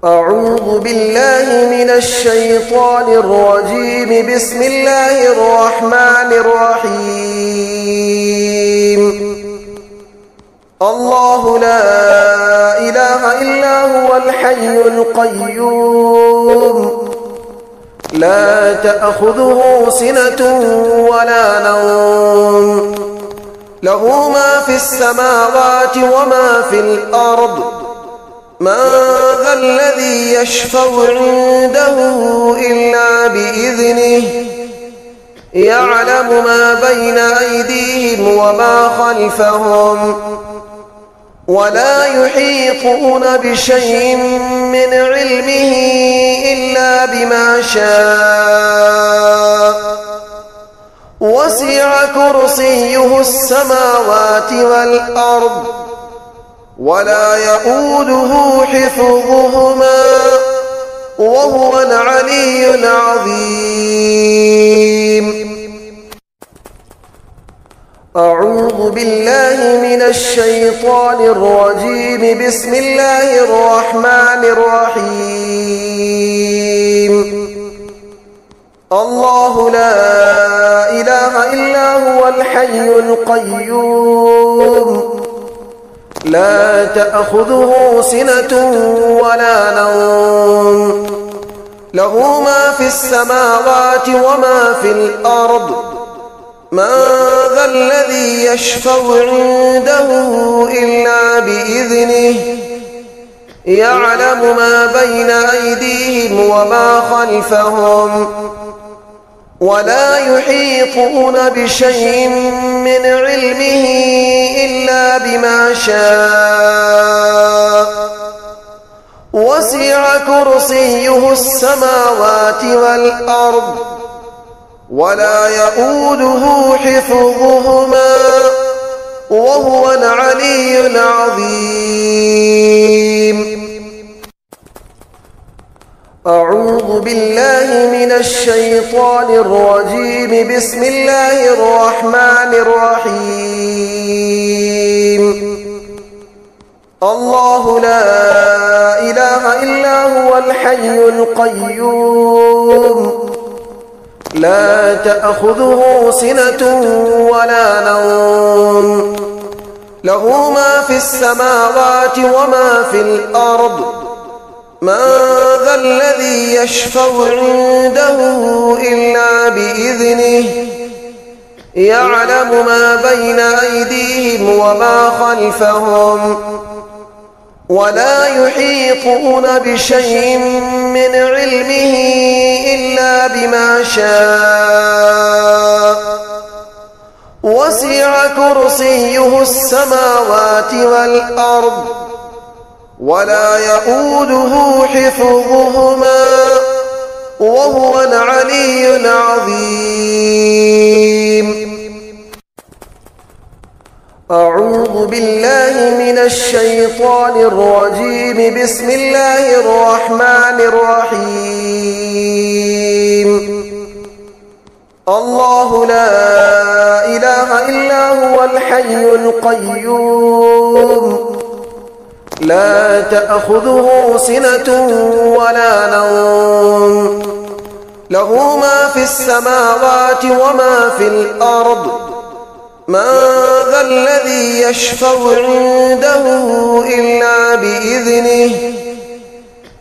أعوذ بالله من الشيطان الرجيم. بسم الله الرحمن الرحيم. الله لا إله إلا هو الحي القيوم، لا تأخذه سنة ولا نوم، له ما في السماوات وما في الأرض. من ذا الذي يشفع عنده إلا بإذنه، يعلم ما بين أيديهم وما خلفهم، ولا يحيطون بشيء من علمه إلا بما شاء. وسع كرسيه السماوات والأرض، ولا يؤوده حفظهما، وهو العلي العظيم. أعوذ بالله من الشيطان الرجيم. بسم الله الرحمن الرحيم. الله لا إله إلا هو الحي القيوم، لا تأخذه سنة ولا نوم، له ما في السماوات وما في الأرض. من ذا الذي يشفع عنده إلا بإذنه، يعلم ما بين أيديهم وما خلفهم، ولا يحيطون بشيء من علمه إلا بما شاء. وسع كرسيه السماوات والأرض، ولا يؤوده حفظهما، وهو العلي العظيم. أعوذ بالله من الشيطان الرجيم. بسم الله الرحمن الرحيم. الله لا إله إلا هو الحي القيوم، لا تأخذه سنة ولا نوم، له ما في السماوات وما في الأرض. من ذا الذي يشفع عنده إلا بإذنه، يعلم ما بين أيديهم وما خلفهم، ولا يحيطون بشيء من علمه إلا بما شاء. وسع كرسيه السماوات والأرض، ولا يؤوده حفظهما، وهو العلي العظيم. أعوذ بالله من الشيطان الرجيم. بسم الله الرحمن الرحيم. الله لا إله إلا هو الحي القيوم، لا تأخذه سنة ولا نوم، له ما في السماوات وما في الأرض. من ذا الذي يشفع عنده إلا بإذنه،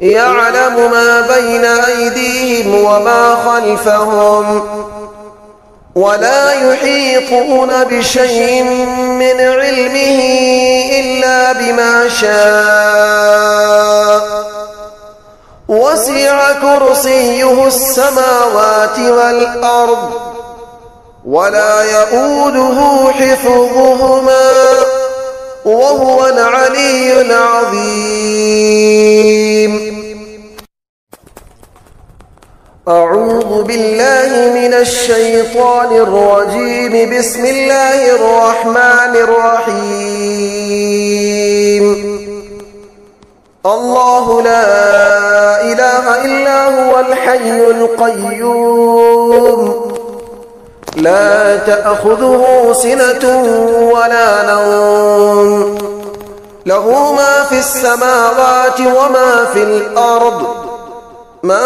يعلم ما بين أيديهم وما خلفهم، ولا يحيطون بشيء من علمه إلا بما شاء. وسع كرسيه السماوات والأرض، ولا يؤوده حفظهما، وهو العلي العظيم. أعوذ بالله من الشيطان الرجيم. بسم الله الرحمن الرحيم. الله لا إله إلا هو الحي القيوم، لا تأخذه سنة ولا نوم، له ما في السماوات وما في الأرض من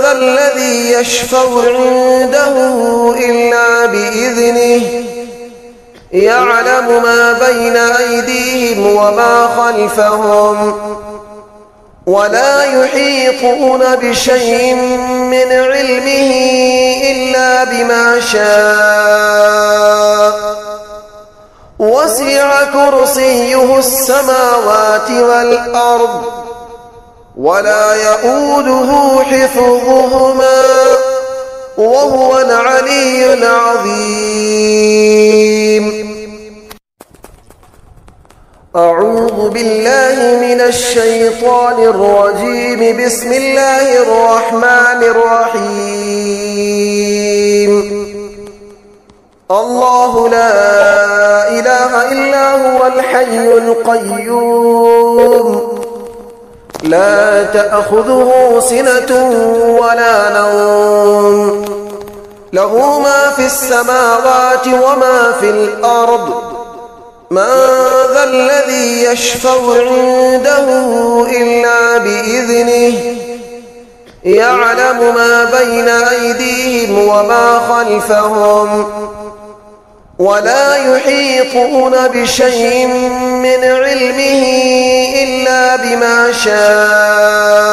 ذا الذي يشفع عنده إلا بإذنه يعلم ما بين أيديهم وما خلفهم ولا يحيطون بشيء من علمه إلا بما شاء وسع كرسيه السماوات والأرض ولا يؤوده حفظهما وهو العلي العظيم. أعوذ بالله من الشيطان الرجيم. بسم الله الرحمن الرحيم. الله لا إله إلا هو الحي القيوم لا تأخذه سنة ولا نوم له ما في السماوات وما في الأرض من ذا الذي يشفع عنده إلا بإذنه يعلم ما بين أيديهم وما خلفهم ولا يحيطون بشيء من علمه إلا بما شاء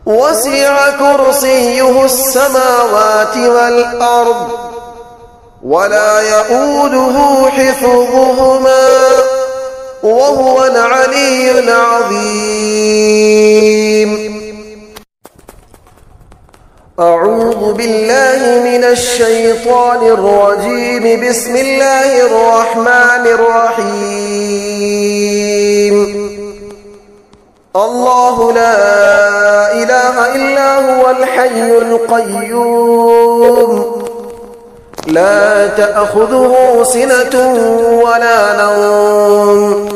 وسع كرسيه السماوات والأرض ولا يؤوده حفظهما وهو العلي العظيم. أعوذ بالله من الشيطان الرجيم. بسم الله الرحمن الرحيم. الله لا إله إلا هو الحي القيوم لا تأخذه سنة ولا نوم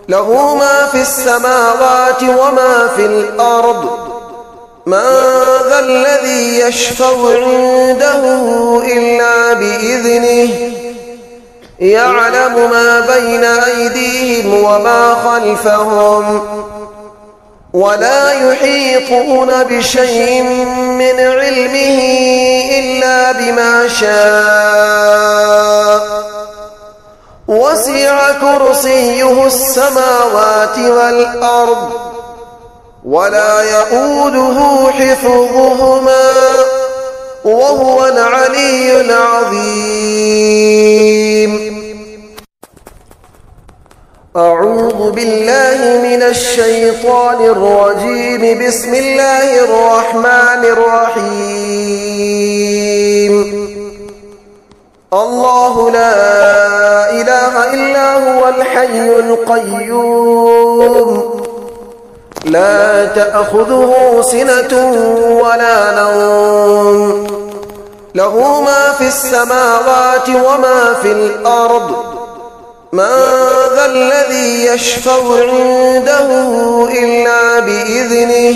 له ما في السماوات وما في الأرض من ذا الذي يشفع عنده إلا بإذنه يعلم ما بين أيديهم وما خلفهم ولا يحيطون بشيء من علمه إلا بما شاء وسع كرسيه السماوات والأرض ولا يؤوده حفظهما وهو العلي العظيم. أعوذ بالله من الشيطان الرجيم. بسم الله الرحمن الرحيم. الله لا إله إلا هو الحي القيوم لا تأخذه سنة ولا نوم له ما في السماوات وما في الأرض من ذا الذي يشفع عنده إلا بإذنه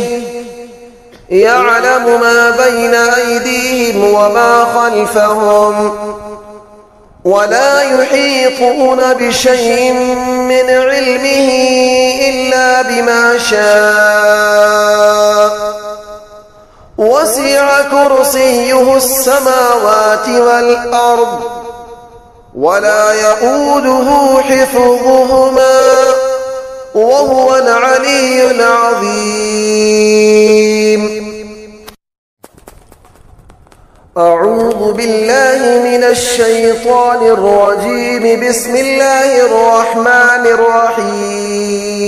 يعلم ما بين أيديهم وما خلفهم ولا يحيطون بشيء من علمه إلا بما شاء وسع كرسيه السماوات والأرض ولا يؤوده حفظهما وهو العلي العظيم. أعوذ بالله من الشيطان الرجيم. بسم الله الرحمن الرحيم.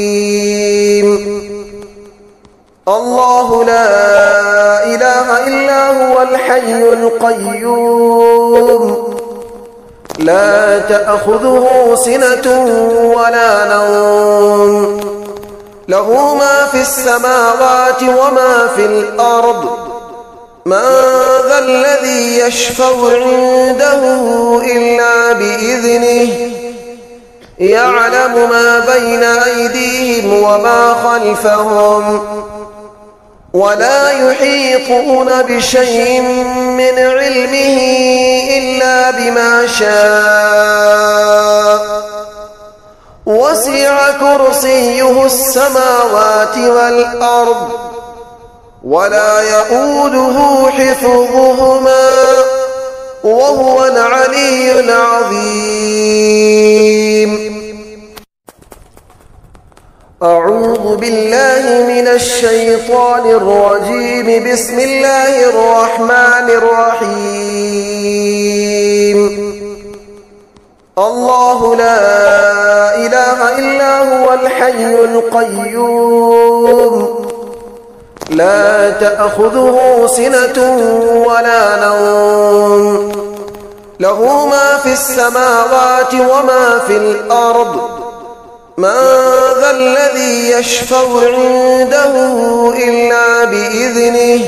الله لا إله إلا هو الحي القيوم لا تأخذه سنة ولا نوم له ما في السماوات وما في الأرض من ذا الذي يشفع عنده إلا بإذنه يعلم ما بين أيديهم وما خلفهم ولا يحيطون بشيء من علمه إلا بما شاء وسع كرسيه السماوات والأرض ولا يؤوده حفظهما وهو العلي العظيم. أعوذ بالله من الشيطان الرجيم. بسم الله الرحمن الرحيم. الله لا إله إلا هو الحي القيوم لا تأخذه سنة ولا نوم له ما في السماوات وما في الأرض من ذا الذي يشفع عنده إلا بإذنه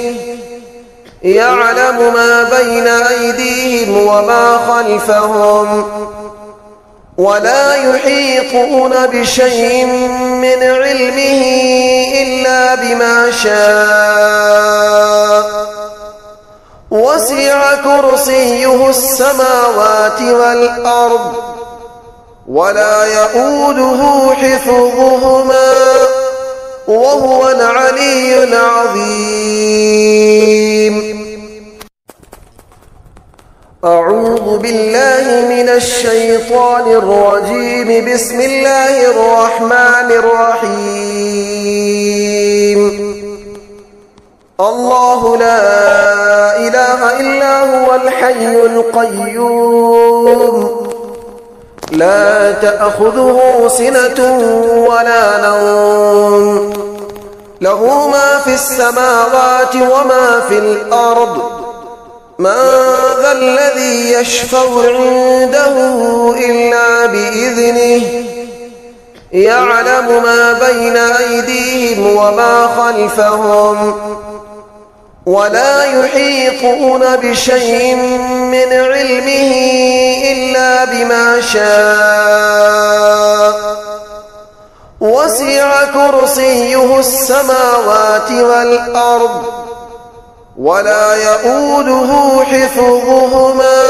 يعلم ما بين أيديهم وما خلفهم ولا يحيطون بشيء من علمه إلا بما شاء وسع كرسيه السماوات والأرض ولا يؤوده حفظهما وهو العلي العظيم. أعوذ بالله من الشيطان الرجيم. بسم الله الرحمن الرحيم. الله لا إله إلا هو الحي القيوم لا تأخذه سنة ولا نوم له ما في السماوات وما في الأرض من ذا الذي يشفع عنده إلا بإذنه يعلم ما بين أيديهم وما خلفهم ولا يحيطون بشيء من علمه إلا بما شاء وسع كرسيه السماوات والأرض ولا يؤوده حفظهما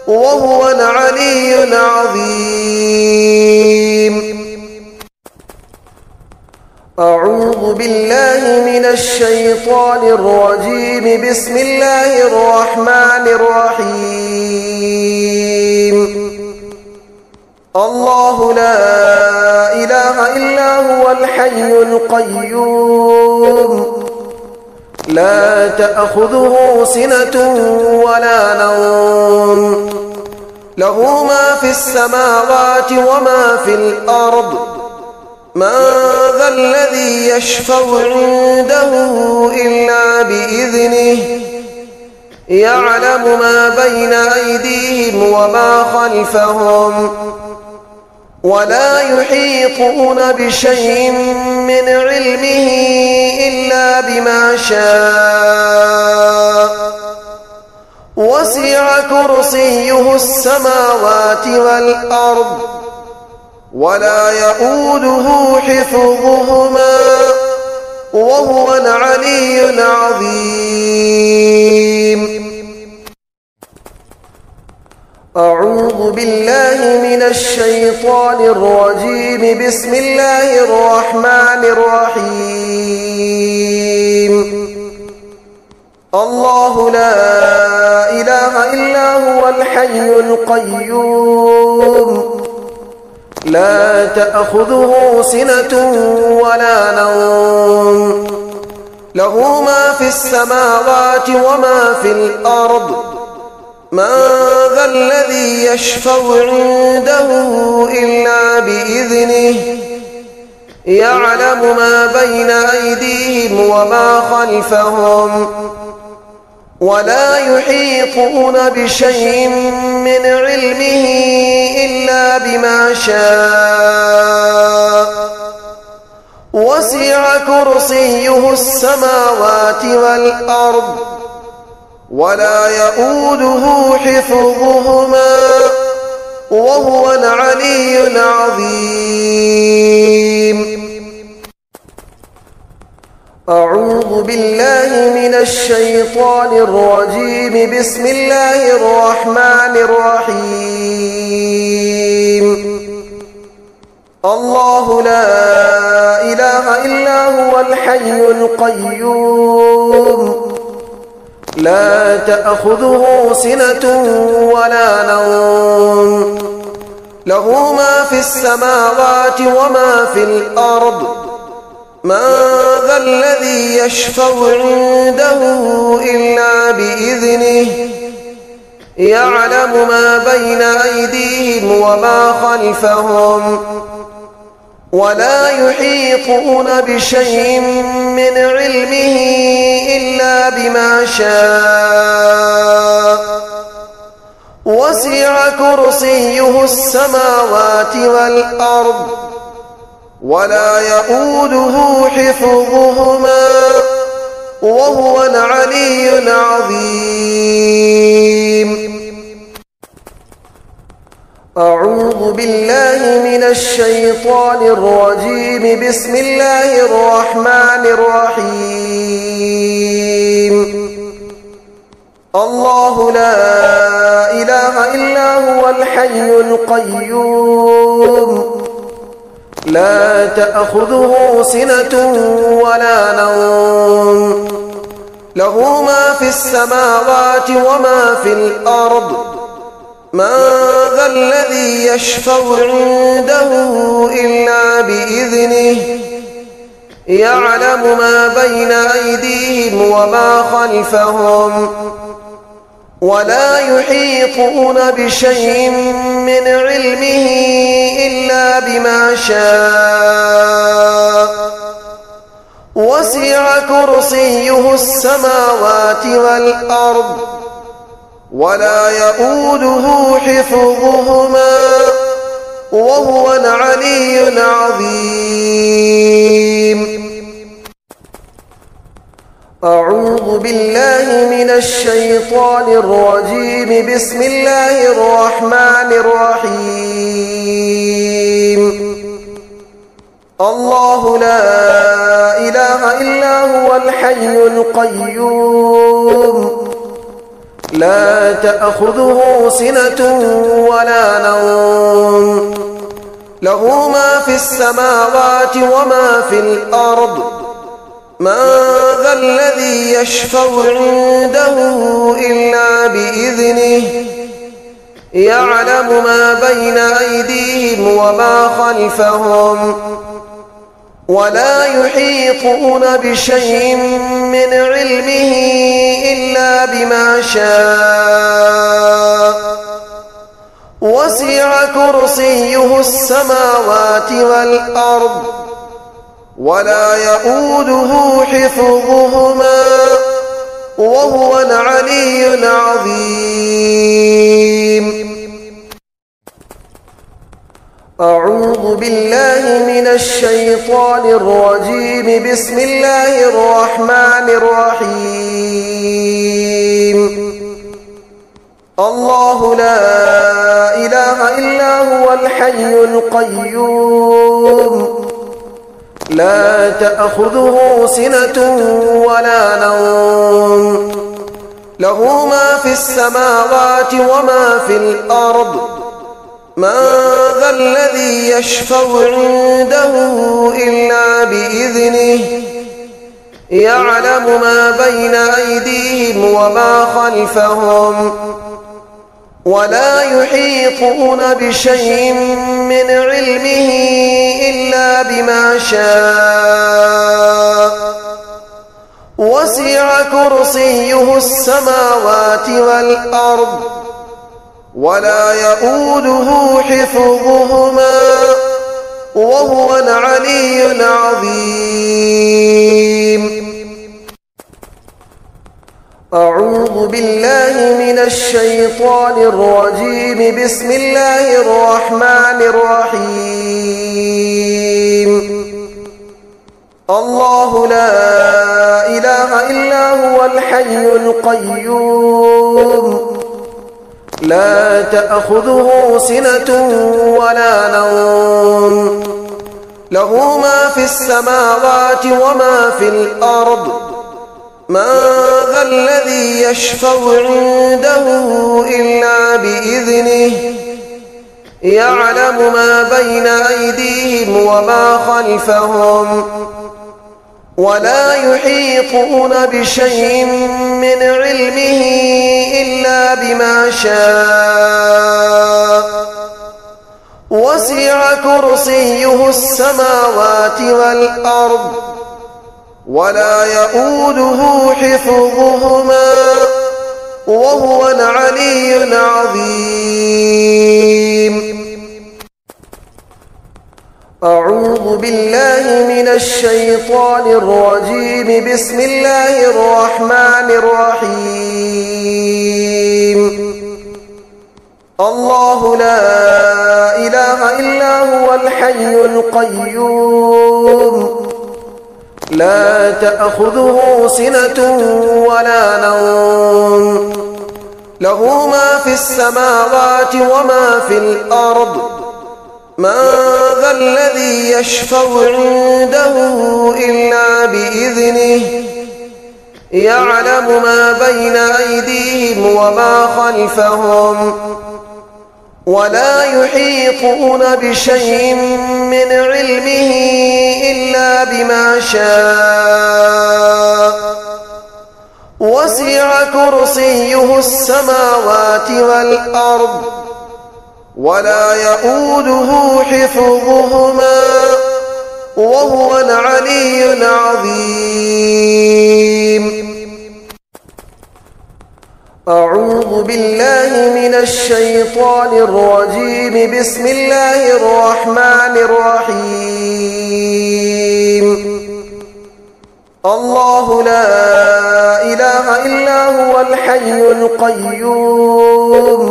وهو العلي العظيم. أعوذ بالله من الشيطان الرجيم. بسم الله الرحمن الرحيم. الله لا إله إلا هو الحي القيوم لا تأخذه سنة ولا نوم له ما في السماوات وما في الأرض من ذا الذي يشفع عنده إلا بإذنه يعلم ما بين أيديهم وما خلفهم ولا يحيطون بشيء من علمه إلا بما شاء وسع كرسيه السماوات والأرض ولا يؤوده حفظهما وهو العلي العظيم. أعوذ بالله من الشيطان الرجيم. بسم الله الرحمن الرحيم. الله لا إله إلا هو الحي القيوم لا تأخذه سنة ولا نوم له ما في السماوات وما في الأرض من ذا الذي يشفع عنده إلا بإذنه يعلم ما بين أيديهم وما خلفهم ولا يحيطون بشيء من علمه إلا بما شاء وسع كرسيه السماوات والأرض ولا يؤوده حفظهما وهو العلي العظيم. أعوذ بالله من الشيطان الرجيم. بسم الله الرحمن الرحيم. الله لا إله إلا هو الحي القيوم لا تأخذه سنة ولا نوم له ما في السماوات وما في الأرض من ذا الذي يشفع عنده إلا بإذنه يعلم ما بين أيديهم وما خلفهم ولا يحيطون بشيء من علمه إلا بما شاء وسع كرسيه السماوات والأرض ولا يؤوده حفظهما وهو العلي العظيم. أعوذ بالله من الشيطان الرجيم. بسم الله الرحمن الرحيم. الله لا إله إلا هو الحي القيوم لا تأخذه سنة ولا نوم له ما في السماوات وما في الأرض من ذا الذي يشفع عنده إلا بإذنه يعلم ما بين أيديهم وما خلفهم ولا يحيطون بشيء من علمه إلا بما شاء وسع كرسيه السماوات والأرض ولا يؤوده حفظهما وهو العلي العظيم. أعوذ بالله من الشيطان الرجيم. بسم الله الرحمن الرحيم. الله لا إله إلا هو الحي القيوم لا تأخذه سنة ولا نوم له ما في السماوات وما في الأرض من ذا الذي يشفع عنده إلا بإذنه يعلم ما بين أيديهم وما خلفهم ولا يحيطون بشيء من علمه إلا بما شاء وسع كرسيه السماوات والأرض ولا يؤوده حفظهما وهو العلي العظيم. أعوذ بالله من الشيطان الرجيم. بسم الله الرحمن الرحيم. الله لا إله إلا هو الحي القيوم لا تأخذه سنة ولا نوم له ما في السماوات وما في الأرض من ذا الذي يشفع عنده إلا بإذنه يعلم ما بين أيديهم وما خلفهم ولا يحيطون بشيء من علمه إلا بما شاء وسع كرسيه السماوات والأرض ولا يؤوده حفظهما وهو العلي العظيم. أعوذ بالله من الشيطان الرجيم. بسم الله الرحمن الرحيم. الله لا إله إلا هو الحي القيوم لا تأخذه سنة ولا نوم له ما في السماوات وما في الأرض من ذا الذي يشفع عنده إلا بإذنه يعلم ما بين أيديهم وما خلفهم ولا يحيطون بشيء من علمه إلا بما شاء وسع كرسيه السماوات والأرض ولا يؤوده حفظهما وهو العلي العظيم. أعوذ بالله من الشيطان الرجيم. بسم الله الرحمن الرحيم. الله لا إله إلا هو الحي القيوم لا تأخذه سنة ولا نوم له ما في السماوات وما في الأرض من ذا الذي يشفع عنده إلا بإذنه يعلم ما بين أيديهم وما خلفهم ولا يحيطون بشيء من علمه إلا بما شاء وسع كرسيه السماوات والأرض ولا يؤوده حفظهما وهو العلي العظيم. أعوذ بالله من الشيطان الرجيم. بسم الله الرحمن الرحيم. الله لا إله إلا هو الحي القيوم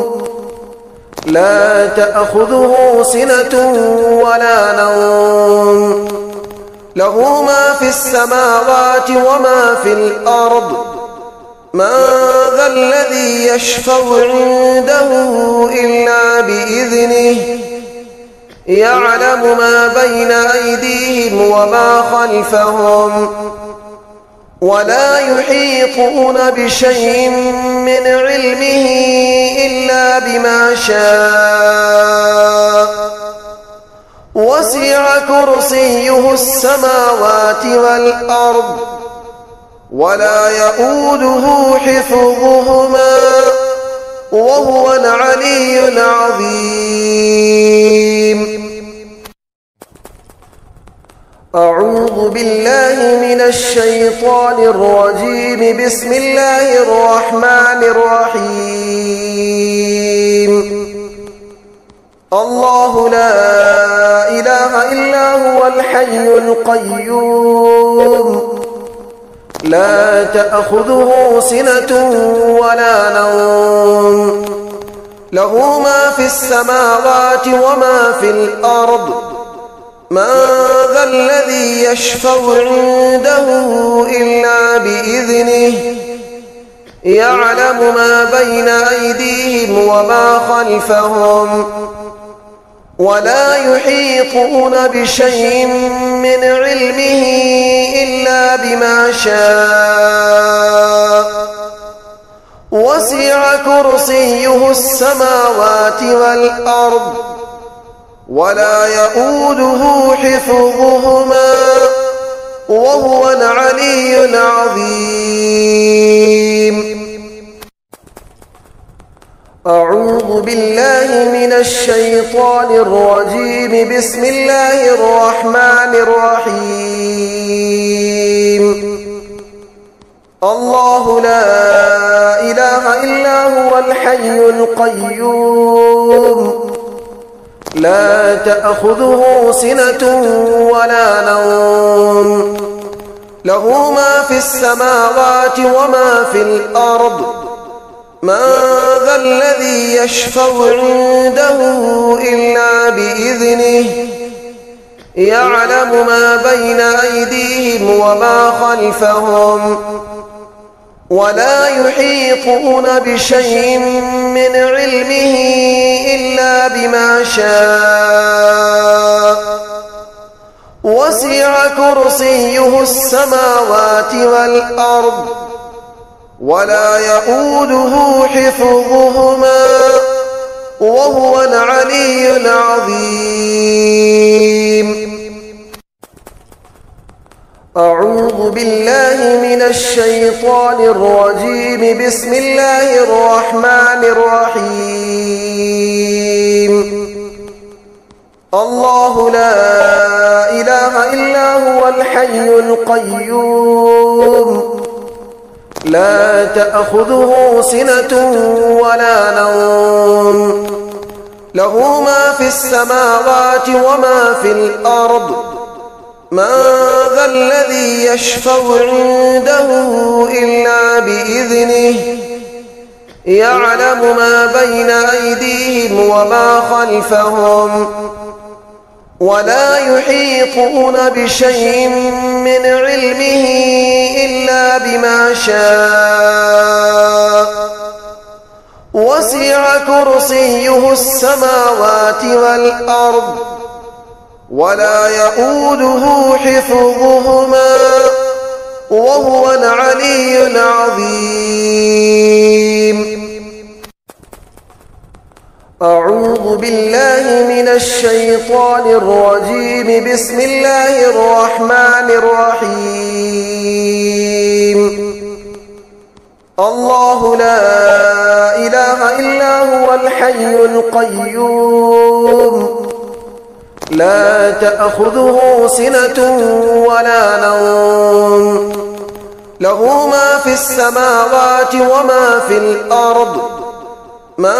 لا تأخذه سنة ولا نوم له ما في السماوات وما في الأرض من ذا الذي يشفع عنده إلا بإذنه يعلم ما بين أيديهم وما خلفهم ولا يحيطون بشيء من علمه إلا بما شاء وسع كرسيه السماوات والأرض ولا يؤوده حفظهما وهو العلي العظيم. أعوذ بالله من الشيطان الرجيم. بسم الله الرحمن الرحيم. الله لا إله إلا هو الحي القيوم لا تأخذه سنة ولا نوم له ما في السماوات وما في الأرض من ذا الذي يشفع عنده إلا بإذنه يعلم ما بين أيديهم وما خلفهم ولا يحيطون بشيء من علمه إلا بما شاء وسع كرسيه السماوات والأرض ولا يؤوده حفظهما وهو العلي العظيم. أعوذ بالله من الشيطان الرجيم. بسم الله الرحمن الرحيم. الله لا إله إلا هو الحي القيوم لا تأخذه سنة ولا نوم له ما في السماوات وما في الأرض من ذا الذي يشفع عنده إلا بإذنه يعلم ما بين أيديهم وما خلفهم ولا يحيطون بشيء من علمه إلا بما شاء وسع كرسيه السماوات والأرض ولا يؤوده حفظهما وهو العلي العظيم. أعوذ بالله من الشيطان الرجيم. بسم الله الرحمن الرحيم. الله لا إله إلا هو الحي القيوم لا تأخذه سنة ولا نوم له ما في السماوات وما في الأرض من ذا الذي يشفع عنده إلا بإذنه يعلم ما بين أيديهم وما خلفهم ولا يحيطون بشيء من علمه إلا بما شاء وسع كرسيه السماوات والأرض ولا يؤوده حفظهما وهو العلي العظيم. أعوذ بالله من الشيطان الرجيم. بسم الله الرحمن الرحيم. الله لا إله إلا هو الحي القيوم لا تأخذه سنة ولا نوم له ما في السماوات وما في الأرض من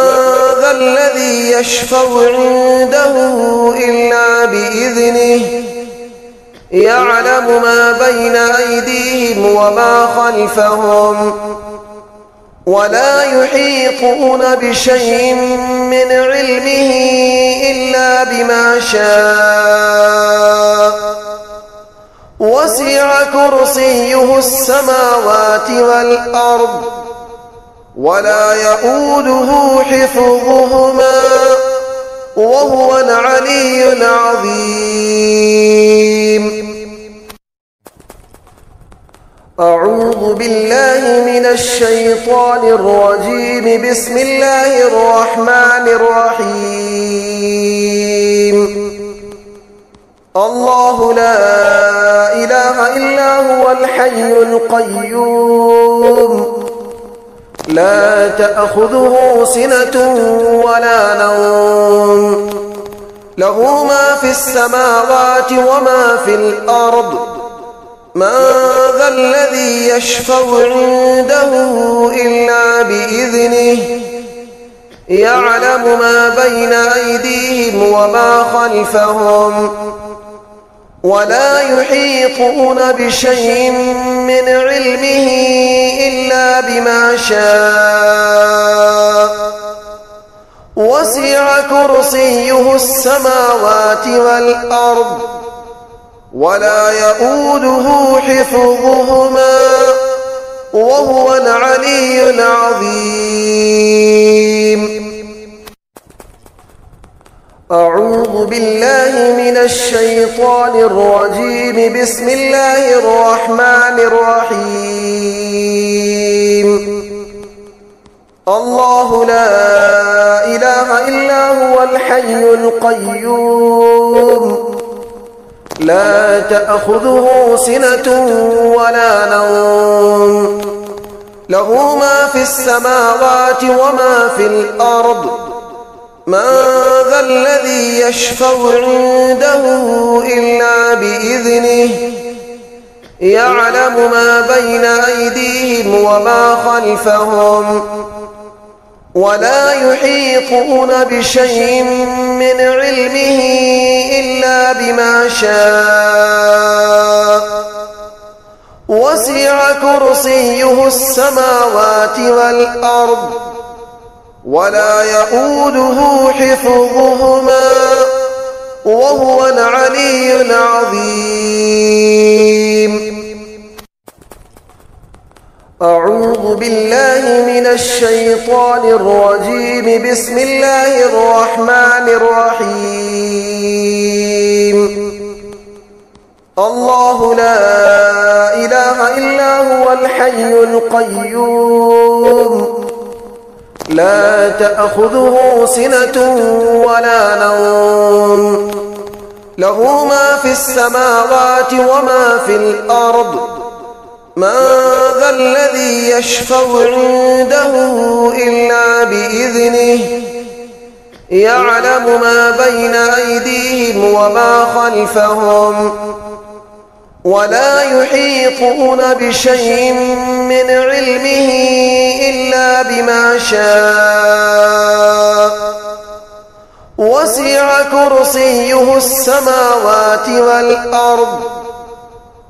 ذا الذي يشفع عنده إلا بإذنه يعلم ما بين أيديهم وما خلفهم ولا يحيطون بشيء من علمه إلا بما شاء وسع كرسيه السماوات والأرض ولا يؤوده حفظهما وهو العلي العظيم. أعوذ بالله من الشيطان الرجيم. بسم الله الرحمن الرحيم. الله لا إله إلا هو الحي القيوم لا تأخذه سنة ولا نوم له ما في السماوات وما في الأرض من ذا الذي يشفع عنده إلا بإذنه يعلم ما بين أيديهم وما خلفهم ولا يحيطون بشيء من علمه إلا بما شاء وسع كرسيه السماوات والأرض ولا يؤوده حفظهما وهو العلي العظيم. أعوذ بالله من الشيطان الرجيم. بسم الله الرحمن الرحيم. الله لا إله إلا هو الحي القيوم لا تأخذه سنة ولا نوم له ما في السماوات وما في الأرض من ذا الذي يشفع عنده إلا بإذنه يعلم ما بين أيديهم وما خلفهم ولا يحيطون بشيء من علمه إلا بما شاء وسع كرسيه السماوات والأرض ولا يؤوده حفظهما وهو العلي العظيم. أعوذ بالله من الشيطان الرجيم. بسم الله الرحمن الرحيم. الله لا إله إلا هو الحي القيوم لا تأخذه سنة ولا نوم له ما في السماوات وما في الأرض من ذا الذي يشفع عنده إلا بإذنه يعلم ما بين أيديهم وما خلفهم ولا يحيطون بشيء من علمه إلا بما شاء وسع كرسيه السماوات والأرض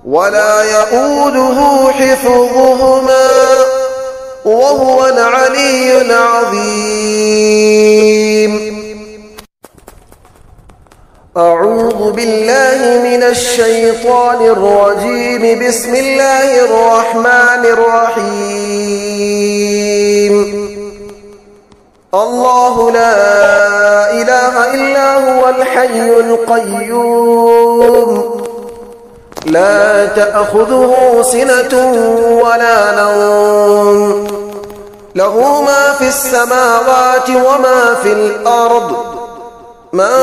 ولا يؤوده حفظهما وهو العلي العظيم. أعوذ بالله من الشيطان الرجيم. بسم الله الرحمن الرحيم. الله لا إله إلا هو الحي القيوم لا تأخذه سنة ولا نوم له ما في السماوات وما في الأرض من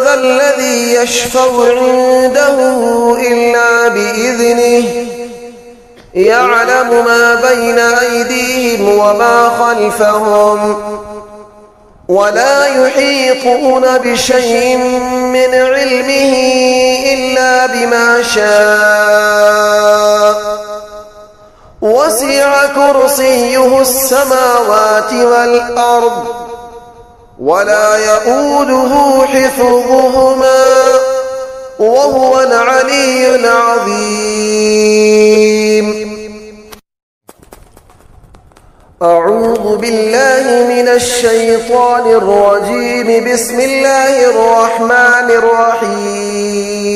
ذا الذي يشفع عنده إلا بإذنه يعلم ما بين أيديهم وما خلفهم ولا يحيطون بشيء من علمه إلا بما شاء وسع كرسيه السماوات والأرض ولا يؤوده حفظهما وهو العلي العظيم. أعوذ بالله من الشيطان الرجيم. بسم الله الرحمن الرحيم.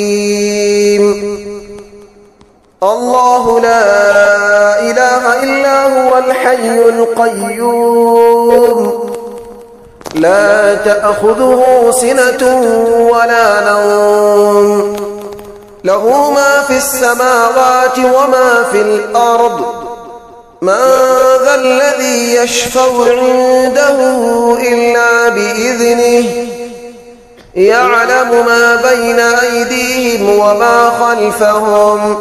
الله لا إله إلا هو الحي القيوم لا تأخذه سنة ولا نوم له ما في السماوات وما في الأرض من ذا الذي يشفع عنده إلا بإذنه يعلم ما بين أيديهم وما خلفهم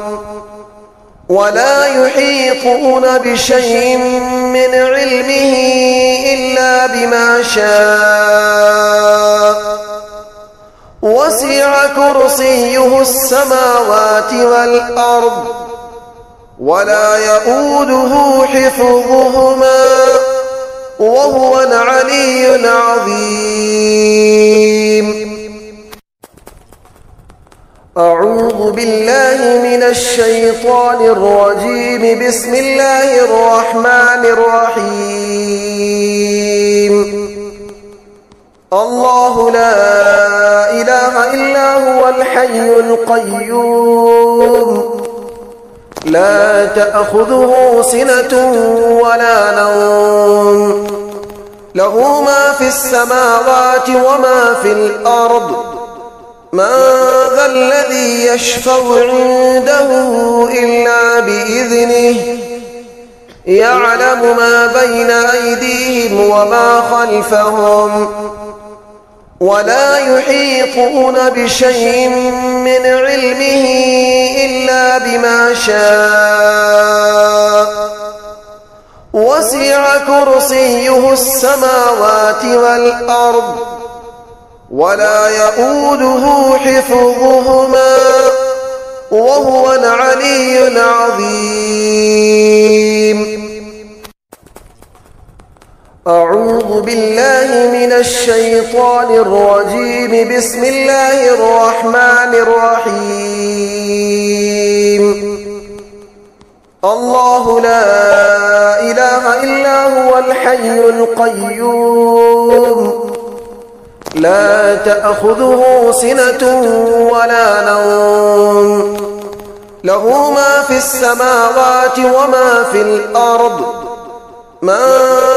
ولا يحيطون بشيء من علمه إلا بما شاء وسع كرسيه السماوات والأرض ولا يؤوده حفظهما وهو العلي العظيم. أعوذ بالله من الشيطان الرجيم. بسم الله الرحمن الرحيم. الله لا إله إلا هو الحي القيوم لا تأخذه سنة ولا نوم له ما في السماوات وما في الأرض من ذا الذي يشفع عنده إلا بإذنه يعلم ما بين أيديهم وما خلفهم ولا يحيطون بشيء من علمه إلا بما شاء وسع كرسيه السماوات والأرض ولا يؤوده حفظهما وهو العلي العظيم. أعوذ بالله من الشيطان الرجيم. بسم الله الرحمن الرحيم. الله لا إله إلا هو الحي القيوم لا تأخذه سنة ولا نوم له ما في السماوات وما في الأرض من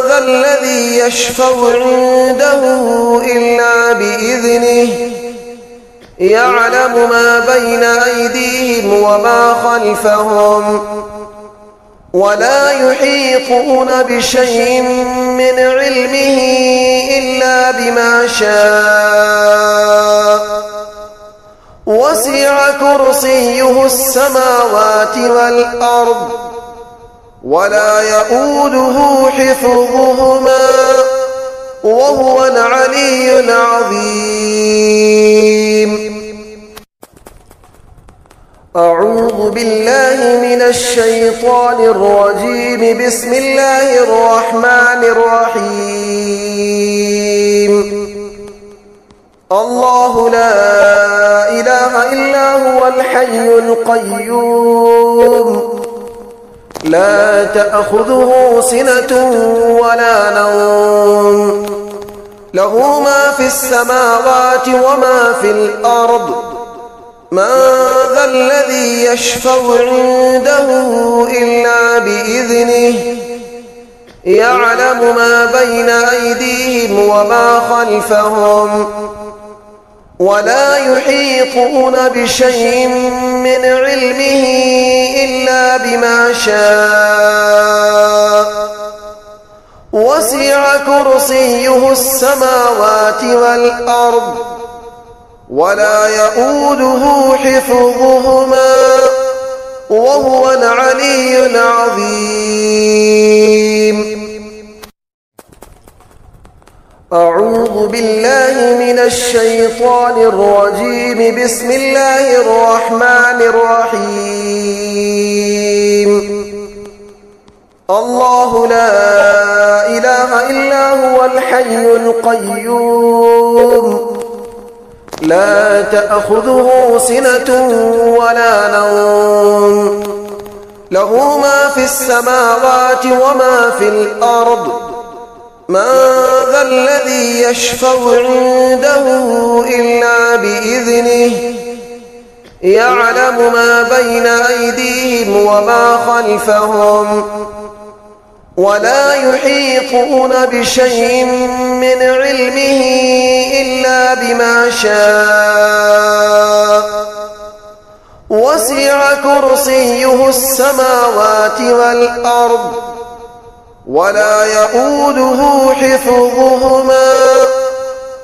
ذا الذي يشفع عنده إلا بإذنه يعلم ما بين أيديهم وما خلفهم ولا يحيطون بشيء من علمه إلا بما شاء وسع كرسيه السماوات والأرض ولا يؤوده حفظهما وهو العلي العظيم. أعوذ بالله من الشيطان الرجيم. بسم الله الرحمن الرحيم. الله لا إله إلا هو الحي القيوم لا تأخذه سنة ولا نوم له ما في السماوات وما في الأرض من ذا الذي يشفع عنده إلا بإذنه يعلم ما بين أيديهم وما خلفهم ولا يحيطون بشيء من علمه إلا بما شاء وسع كرسيه السماوات والأرض ولا يؤوده حفظهما وهو العلي العظيم. أعوذ بالله من الشيطان الرجيم. بسم الله الرحمن الرحيم. الله لا إله إلا هو الحي القيوم لا تأخذه سنة ولا نوم له ما في السماوات وما في الأرض من ذا الذي يشفع عنده إلا بإذنه يعلم ما بين أيديهم وما خلفهم ولا يحيطون بشيء من علمه إلا بما شاء وسع كرسيه السماوات والأرض ولا يؤوده حفظهما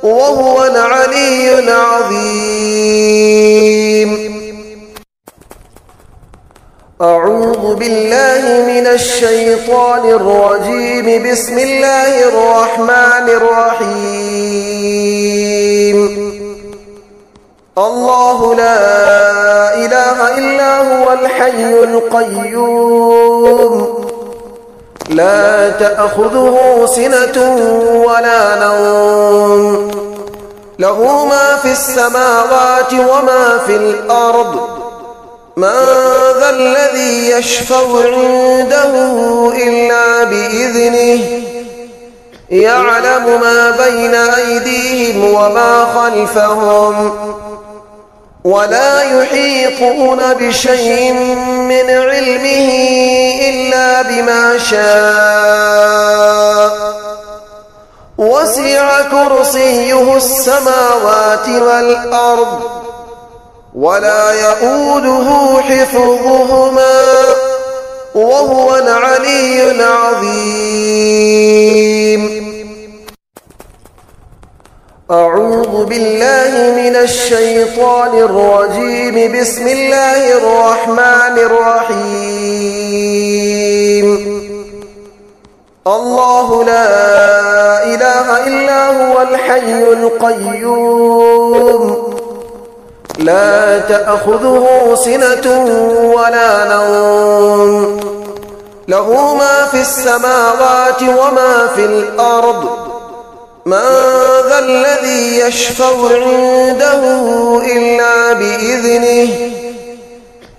وهو العلي العظيم. أعوذ بالله من الشيطان الرجيم. بسم الله الرحمن الرحيم. الله لا إله إلا هو الحي القيوم لا تأخذه سنة ولا نوم له ما في السماوات وما في الأرض من ذا الذي يشفع عنده إلا بإذنه يعلم ما بين أيديهم وما خلفهم ولا يحيطون بشيء من علمه إلا بما شاء وسع كرسيه السماوات والأرض ولا يؤوده حفظهما وهو العلي العظيم. أعوذ بالله من الشيطان الرجيم. بسم الله الرحمن الرحيم. الله لا إله إلا هو الحي القيوم لا تأخذه سنة ولا نوم له ما في السماوات وما في الأرض من ذا الذي يشفع عنده إلا بإذنه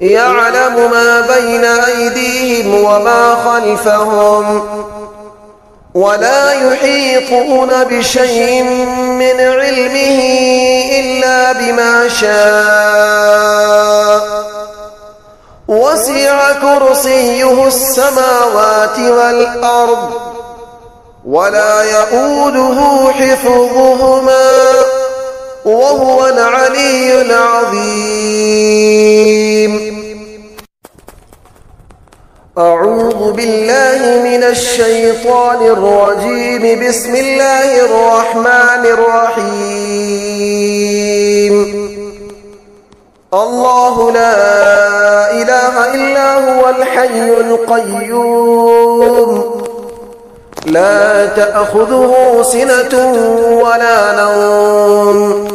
يعلم ما بين أيديهم وما خلفهم ولا يحيطون بشيء من علمه إلا بما شاء وسع كرسيه السماوات والأرض ولا يؤوده حفظهما وهو العلي العظيم. أعوذ بالله من الشيطان الرجيم. بسم الله الرحمن الرحيم. الله لا إله إلا هو الحي القيوم لا تأخذه سنة ولا نوم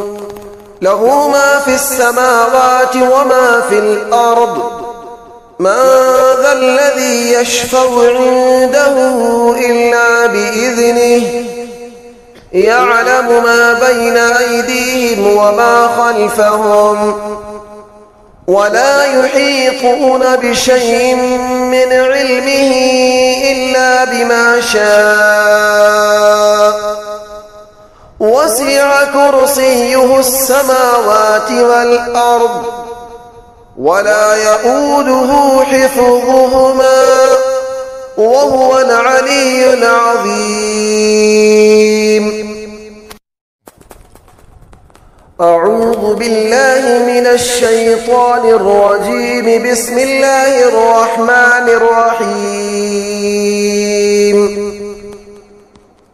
له ما في السماوات وما في الأرض من ذا الذي يشفع عنده إلا بإذنه يعلم ما بين أيديهم وما خلفهم ولا يحيطون بشيء من علمه إلا بما شاء وسع كرسيه السماوات والأرض ولا يؤوده حفظهما وهو العلي العظيم. أعوذ بالله من الشيطان الرجيم. بسم الله الرحمن الرحيم.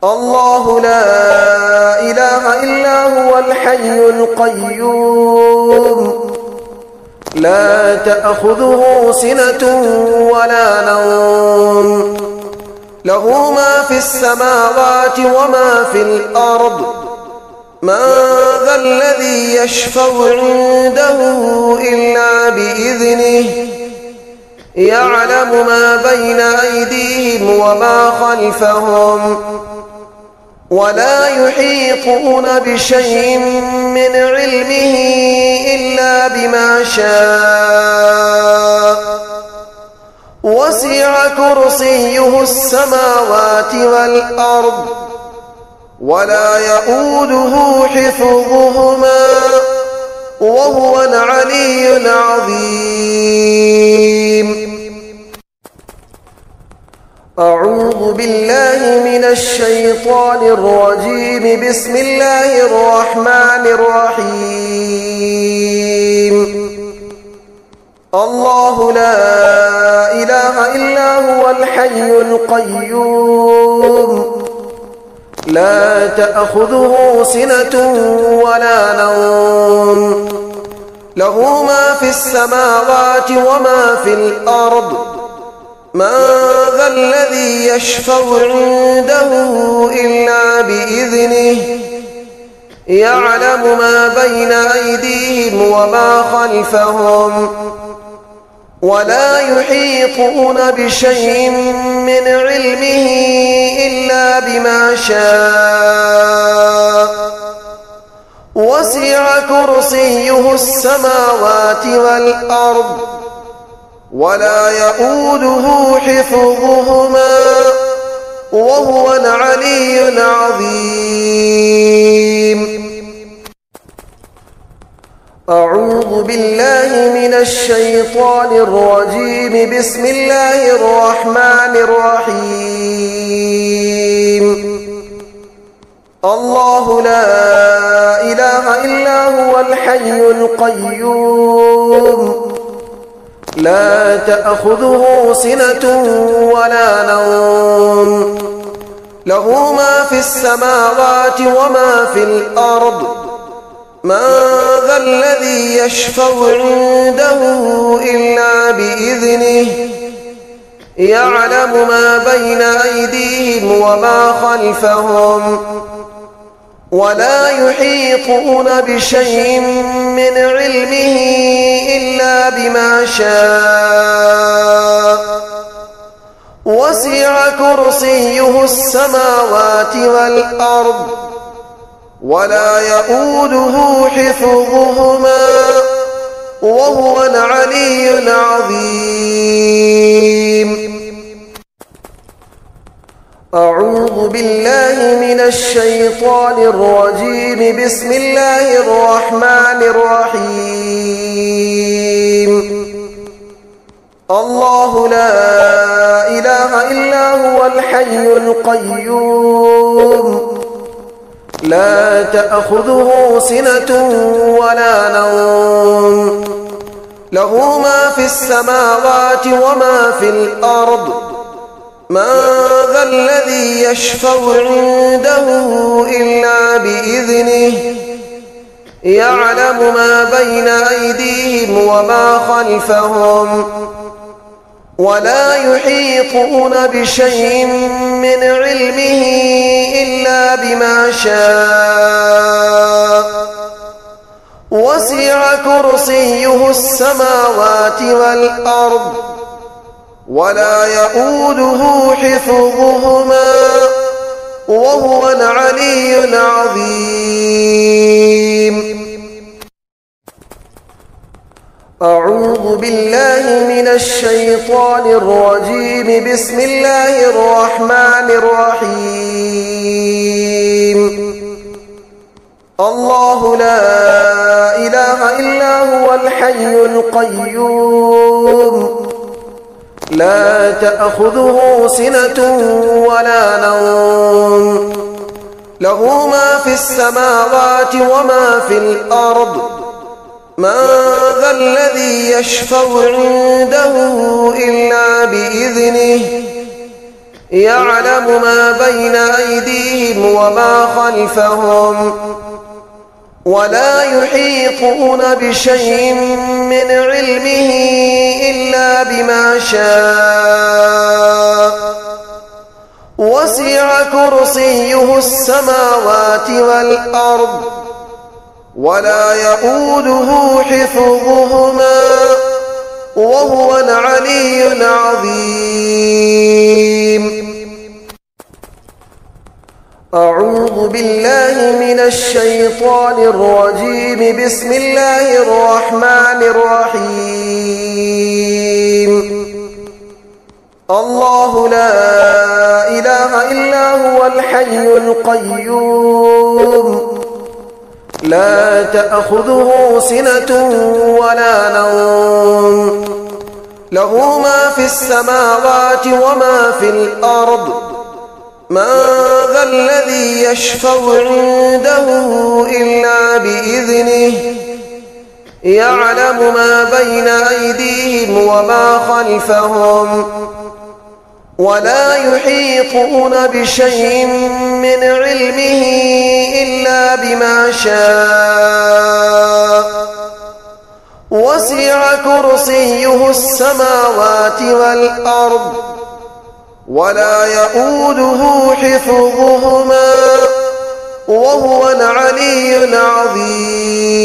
الله لا إله إلا هو الحي القيوم لا تأخذه سنة ولا نوم له ما في السماوات وما في الأرض من ذا الذي يشفع عنده إلا بإذنه يعلم ما بين أيديهم وما خلفهم ولا يحيطون بشيء من علمه إلا بما شاء وسع كرسيه السماوات والأرض ولا يؤوده حفظهما وهو العلي العظيم. أعوذ بالله من الشيطان الرجيم. بسم الله الرحمن الرحيم. الله لا إله إلا هو الحي القيوم لا تأخذه سنة ولا نوم له ما في السماوات وما في الأرض من ذا الذي يشفع عنده إلا بإذنه يعلم ما بين أيديهم وما خلفهم ولا يحيطون بشيء من علمه إلا بما شاء وسع كرسيه السماوات والأرض ولا يؤوده حفظهما وهو العلي العظيم. أعوذ بالله من الشيطان الرجيم. بسم الله الرحمن الرحيم. الله لا إله إلا هو الحي القيوم لا تأخذه سنة ولا نوم له ما في السماوات وما في الأرض من ذا الذي يشفع عنده إلا بإذنه يعلم ما بين أيديهم وما خلفهم ولا يحيطون بشيء من علمه إلا بما شاء وسع كرسيه السماوات والأرض ولا يؤوده حفظهما وهو العلي العظيم. أعوذ بالله من الشيطان الرجيم. بسم الله الرحمن الرحيم. الله لا إله إلا هو الحي القيوم لا تأخذه سنة ولا نوم له ما في السماوات وما في الأرض من ذا الذي يشفع عنده إلا بإذنه يعلم ما بين أيديهم وما خلفهم ولا يحيطون بشيء من علمه إلا بما شاء وسع كرسيه السماوات والأرض ولا يؤوده حفظهما وهو العلي العظيم. أعوذ بالله من الشيطان الرجيم. بسم الله الرحمن الرحيم. الله لا إله إلا هو الحي القيوم لا تأخذه سنة ولا نوم له ما في السماوات وما في الأرض من ذا الذي يشفع عنده إلا بإذنه يعلم ما بين أيديهم وما خلفهم ولا يحيطون بشيء من علمه إلا بما شاء وسع كرسيه السماوات والأرض ولا يؤوده حفظهما وهو العلي العظيم. أعوذ بالله من الشيطان الرجيم. بسم الله الرحمن الرحيم. الله لا إله إلا هو الحي القيوم لا تأخذه سنة ولا نوم له ما في السماوات وما في الأرض من ذا الذي يشفع عنده إلا بإذنه يعلم ما بين أيديهم وما خلفهم ولا يحيطون بشيء من علمه إلا بما شاء وسع كرسيه السماوات والأرض ولا يؤوده حفظهما وهو العلي العظيم.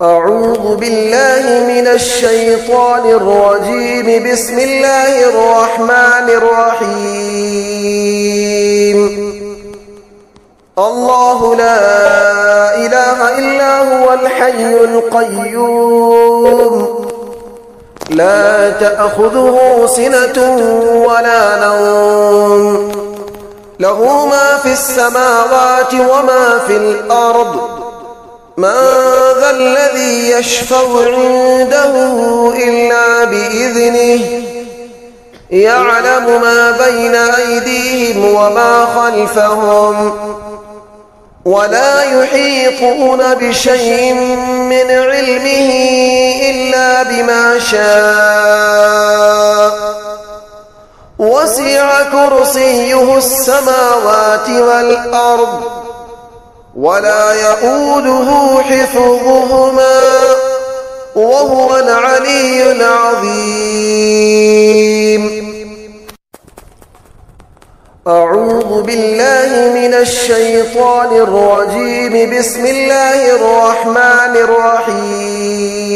أعوذ بالله من الشيطان الرجيم. بسم الله الرحمن الرحيم. الله لا إله إلا هو الحي القيوم لا تأخذه سنة ولا نوم له ما في السماوات وما في الأرض من ذا الذي يشفع عنده إلا بإذنه يعلم ما بين أيديهم وما خلفهم ولا يحيطون بشيء من علمه إلا بما شاء وسع كرسيه السماوات والأرض ولا يؤوده حفظهما وهو العلي العظيم. أعوذ بالله من الشيطان الرجيم. بسم الله الرحمن الرحيم.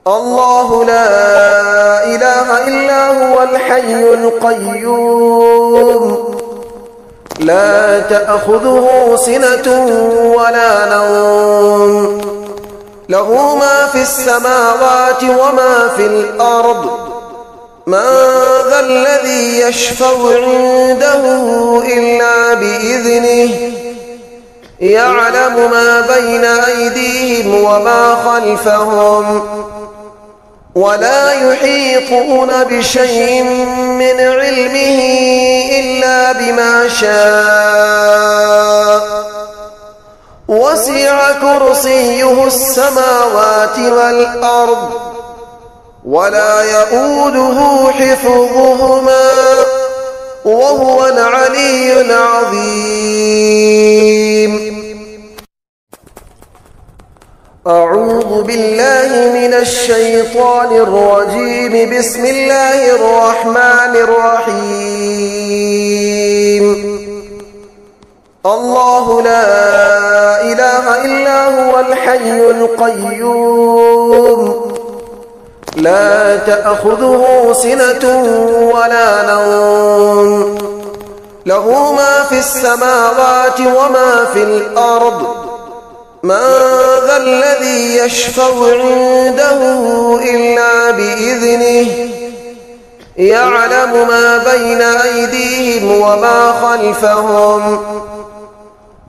الله لا إله إلا هو الحي القيوم لا تأخذه سنة ولا نوم له ما في السماوات وما في الأرض من ذا الذي يشفع عنده إلا بإذنه يعلم ما بين أيديهم وما خلفهم ولا يحيطون بشيء من علمه إلا بما شاء وسع كرسيه السماوات والأرض ولا يؤوده حفظهما وهو العلي العظيم. أعوذ بالله من الشيطان الرجيم. بسم الله الرحمن الرحيم. الله لا إله إلا هو الحي القيوم لا تأخذه سنة ولا نوم له ما في السماوات وما في الأرض من ذا الذي يشفع عنده إلا بإذنه يعلم ما بين أيديهم وما خلفهم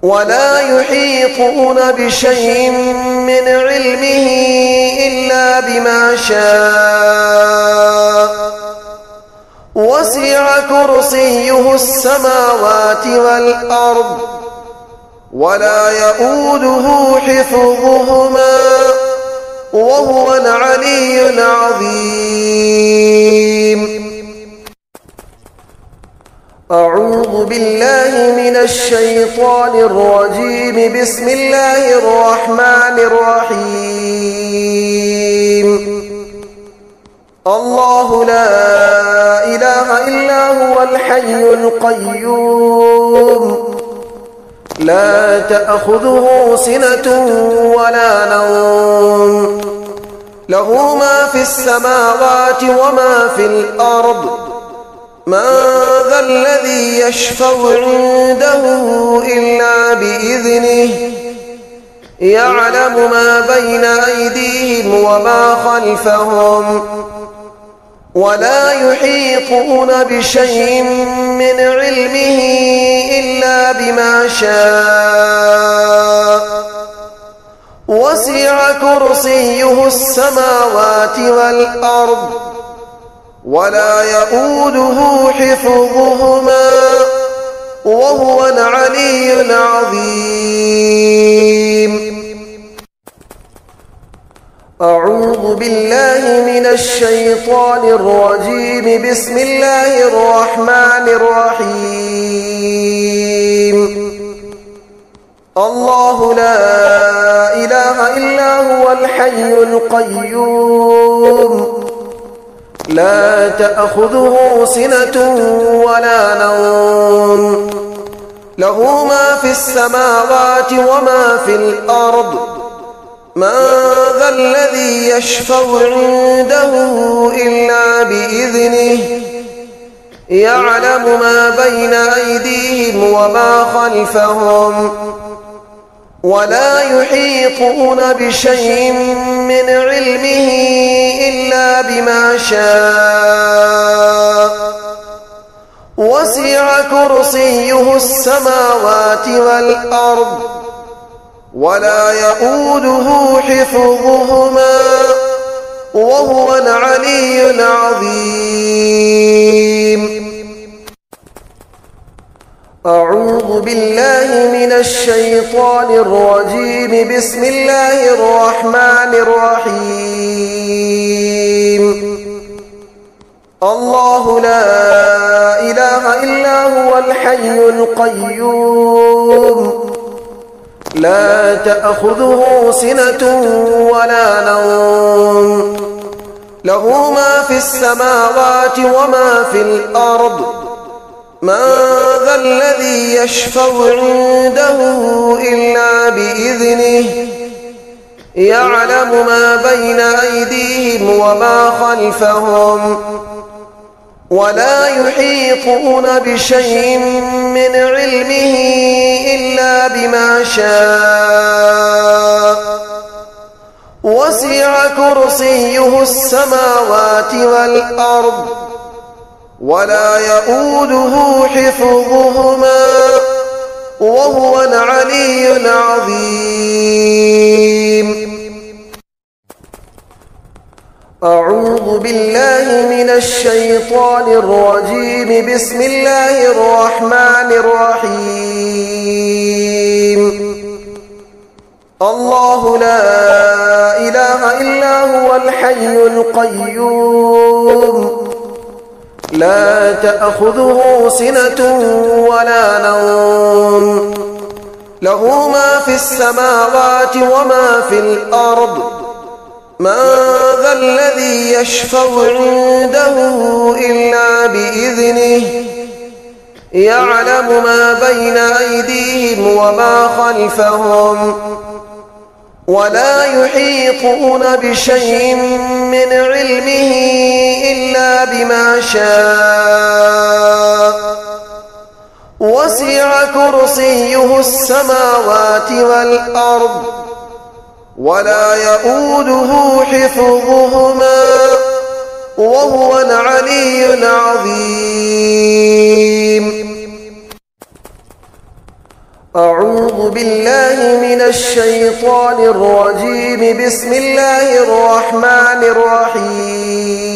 ولا يحيطون بشيء من علمه إلا بما شاء وسع كرسيه السماوات والأرض ولا يؤوده حفظهما وهو العلي العظيم. أعوذ بالله من الشيطان الرجيم. بسم الله الرحمن الرحيم. الله لا إله إلا هو الحي القيوم لا تأخذه سنة ولا نوم له ما في السماوات وما في الأرض من ذا الذي يشفع عنده إلا بإذنه يعلم ما بين أيديهم وما خلفهم ولا يحيطون بشيء من علمه إلا بما شاء وسع كرسيه السماوات والأرض ولا يؤوده حفظهما وهو العلي العظيم. أعوذ بالله من الشيطان الرجيم. بسم الله الرحمن الرحيم. الله لا إله إلا هو الحي القيوم لا تأخذه سنة ولا نوم له ما في السماوات وما في الأرض من ذا الذي يشفع عنده إلا بإذنه يعلم ما بين أيديهم وما خلفهم ولا يحيطون بشيء من علمه إلا بما شاء وسع كرسيه السماوات والأرض ولا يؤوده حفظهما وهو العلي العظيم. أعوذ بالله من الشيطان الرجيم. بسم الله الرحمن الرحيم. الله لا إله إلا هو الحي القيوم لا تأخذه سنة ولا نوم له ما في السماوات وما في الأرض من ذا الذي يشفع عنده إلا بإذنه يعلم ما بين أيديهم وما خلفهم ولا يحيطون بشيء من علمه إلا بما شاء وسع كرسيه السماوات والأرض ولا يؤوده حفظهما وهو العلي العظيم. أعوذ بالله من الشيطان الرجيم. بسم الله الرحمن الرحيم. الله لا إله إلا هو الحي القيوم لا تأخذه سنة ولا نوم له ما في السماوات وما في الأرض من ذا الذي يشفع عنده إلا بإذنه يعلم ما بين أيديهم وما خلفهم ولا يحيطون بشيء من علمه إلا بما شاء وسع كرسيه السماوات والأرض ولا يؤوده حفظهما وهو العلي العظيم. أعوذ بالله من الشيطان الرجيم. بسم الله الرحمن الرحيم.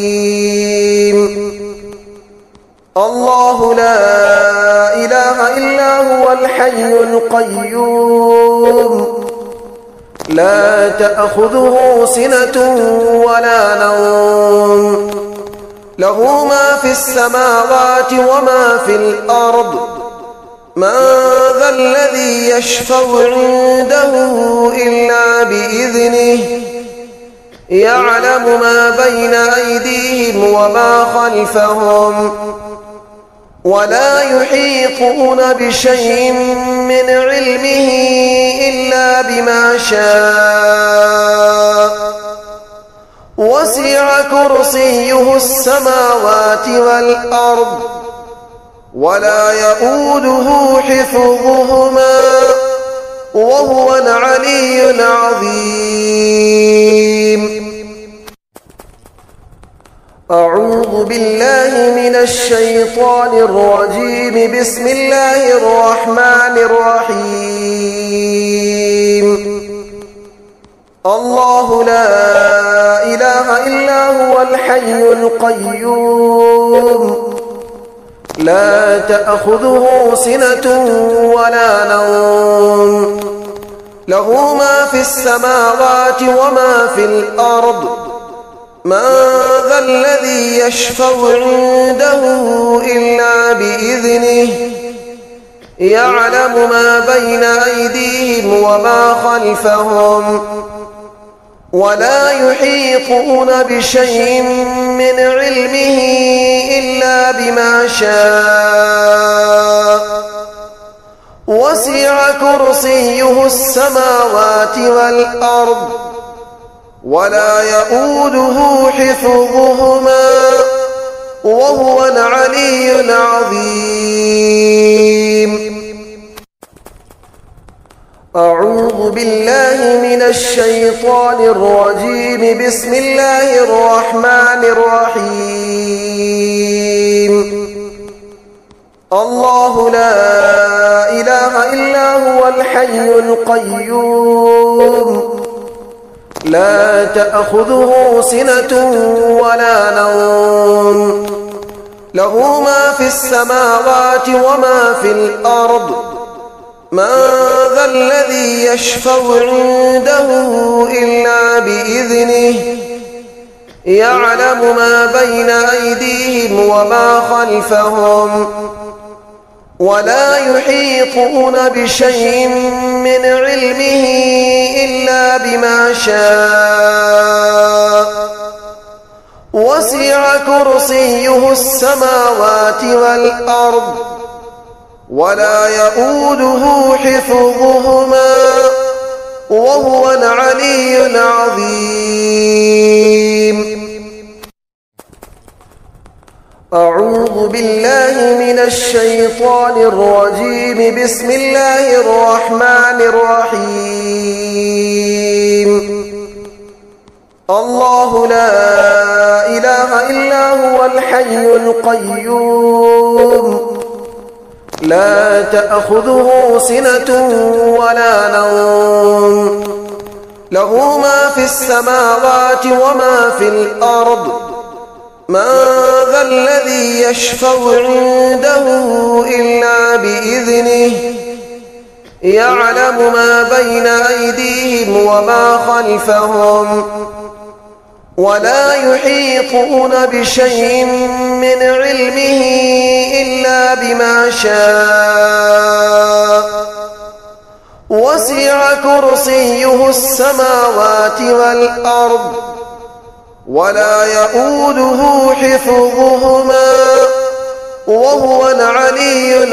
الله لا إله إلا هو الحي القيوم لا تأخذه سنة ولا نوم له ما في السماوات وما في الأرض من ذا الذي يشفع عنده إلا بإذنه يعلم ما بين أيديهم وما خلفهم ولا يحيطون بشيء من علمه إلا بما شاء وسع كرسيه السماوات والأرض ولا يؤوده حفظهما وهو العلي العظيم. أعوذ بالله من الشيطان الرجيم. بسم الله الرحمن الرحيم. الله لا إله إلا هو الحي القيوم لا تأخذه سنة ولا نوم له ما في السماوات وما في الأرض من ذا الذي يشفع عنده إلا بإذنه يعلم ما بين أيديهم وما خلفهم ولا يحيطون بشيء من علمه إلا بما شاء وسع كرسيه السماوات والأرض ولا يؤوده حفظهما وهو العلي العظيم. أعوذ بالله من الشيطان الرجيم. بسم الله الرحمن الرحيم. الله لا إله إلا هو الحي القيوم لا تأخذه سنة ولا نوم له ما في السماوات وما في الأرض من ذا الذي يشفع عنده إلا بإذنه يعلم ما بين أيديهم وما خلفهم ولا يحيطون بشيء من علمه إلا بما شاء وسع كرسيه السماوات والأرض ولا يؤوده حفظهما وهو العلي العظيم. أعوذ بالله من الشيطان الرجيم. بسم الله الرحمن الرحيم. الله لا إله إلا هو الحي القيوم لا تأخذه سنة ولا نوم له ما في السماوات وما في الأرض من ذا الذي يشفع عنده إلا بإذنه يعلم ما بين أيديهم وما خلفهم ولا يحيطون بشيء من علمه إلا بما شاء وسع كرسيه السماوات والأرض ولا يئوده حفظهما وهو العلي